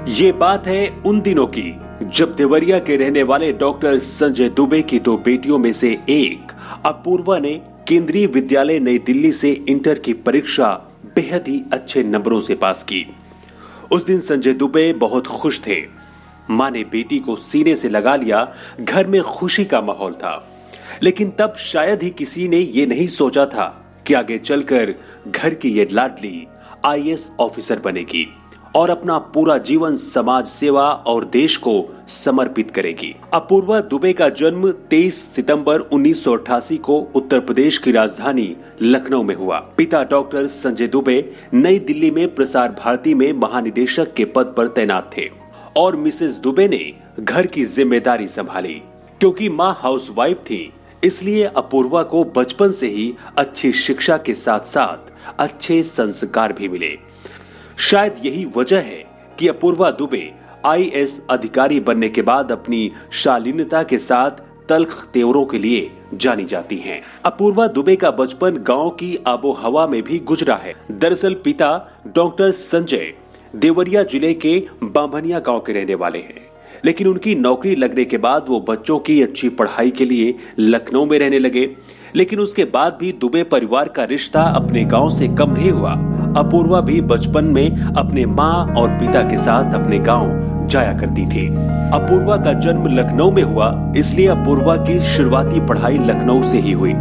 ये बात है उन दिनों की जब देवरिया के रहने वाले डॉक्टर संजय दुबे की दो बेटियों में से एक अपूर्वा ने केंद्रीय विद्यालय नई दिल्ली से इंटर की परीक्षा बेहद ही अच्छे नंबरों से पास की। उस दिन संजय दुबे बहुत खुश थे। मां ने बेटी को सीने से लगा लिया। घर में खुशी का माहौल था, लेकिन तब शायद ही किसी ने ये नहीं सोचा था कि आगे चलकर घर की ये लाडली आईएएस ऑफिसर बनेगी और अपना पूरा जीवन समाज सेवा और देश को समर्पित करेगी। अपूर्वा दुबे का जन्म 23 सितंबर 1988 को उत्तर प्रदेश की राजधानी लखनऊ में हुआ। पिता डॉक्टर संजय दुबे नई दिल्ली में प्रसार भारती में महानिदेशक के पद पर तैनात थे और मिसेस दुबे ने घर की जिम्मेदारी संभाली। क्योंकि मां हाउसवाइफ थी, इसलिए अपूर्वा को बचपन से ही अच्छी शिक्षा के साथ साथ अच्छे संस्कार भी मिले। शायद यही वजह है कि अपूर्वा दुबे आईएएस अधिकारी बनने के बाद अपनी शालीनता के साथ तल्ख तेवरों के लिए जानी जाती हैं। अपूर्वा दुबे का बचपन गांव की आबोहवा में भी गुजरा है। दरअसल पिता डॉक्टर संजय देवरिया जिले के बांभनिया गांव के रहने वाले हैं, लेकिन उनकी नौकरी लगने के बाद वो बच्चों की अच्छी पढ़ाई के लिए लखनऊ में रहने लगे। लेकिन उसके बाद भी दुबे परिवार का रिश्ता अपने गांव से कम नहीं हुआ। अपूर्वा भी बचपन में अपने माँ और पिता के साथ अपने गांव जाया करती थी। अपूर्वा का जन्म लखनऊ में हुआ, इसलिए अपूर्वा की शुरुआती पढ़ाई लखनऊ से ही हुई।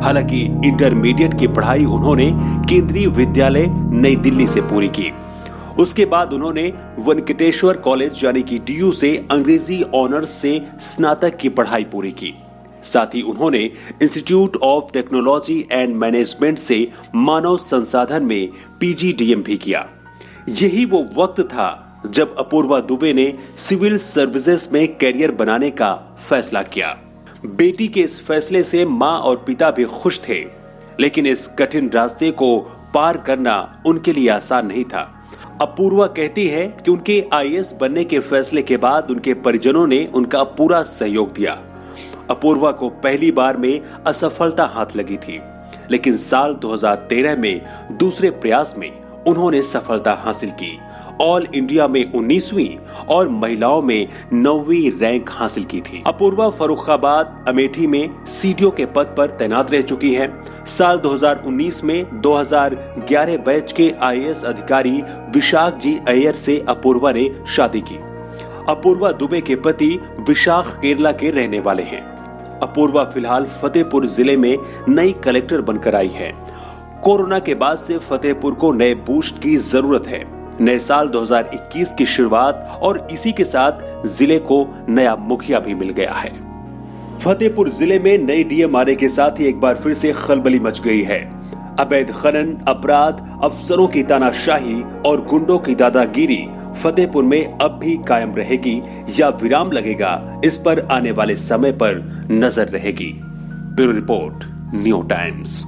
हालांकि इंटरमीडिएट की पढ़ाई उन्होंने केंद्रीय विद्यालय नई दिल्ली से पूरी की। उसके बाद उन्होंने वेंकटेश्वर कॉलेज यानी कि डीयू से अंग्रेजी ऑनर्स से स्नातक की पढ़ाई पूरी की। साथ ही उन्होंने institute of technology and management से मानव संसाधन में पीजीडीएम भी किया। यही वो वक्त था जब अपूर्वा दुबे ने सिविल सर्विसेज में करियर बनाने का फैसला किया। बेटी के इस फैसले से मां और पिता भी खुश थे, लेकिन इस कठिन रास्ते को पार करना उनके लिए आसान नहीं था। अपूर्वा कहती है कि उनके आईएएस बनने के फैसले के बाद उनके परिजनों ने उनका पूरा सहयोग दिया। अपूर्वा को पहली बार में असफलता हाथ लगी थी, लेकिन साल 2013 में दूसरे प्रयास में उन्होंने सफलता हासिल की। ऑल इंडिया में 19वीं और महिलाओं में 9वीं रैंक हासिल की थी। अपूर्वा फर्रुखाबाद अमेठी में सीडीओ के पद पर तैनात रह चुकी हैं। साल 2019 में 2011 बैच के आईएएस अधिकारी विशाख जी अय्यर से अपूर्वा ने शादी की। अपूर्वा दुबे के पति विशाख केरला के रहने वाले हैं। अपूर्वा फिलहाल फतेहपुर जिले में नई कलेक्टर बनकर आई है। कोरोना के बाद से फतेहपुर को नए बूस्ट की जरूरत है। नए साल 2021 की शुरुआत और इसी के साथ जिले को नया मुखिया भी मिल गया है। फतेहपुर जिले में नई डीएम आने के साथ ही एक बार फिर से खलबली मच गई है। अवैध खनन, अपराध, अफसरों की तानाशाही और गुंडों की दादागिरी फतेहपुर में अब भी कायम रहेगी या विराम लगेगा, इस पर आने वाले समय पर नजर रहेगी। Bureau report, new times.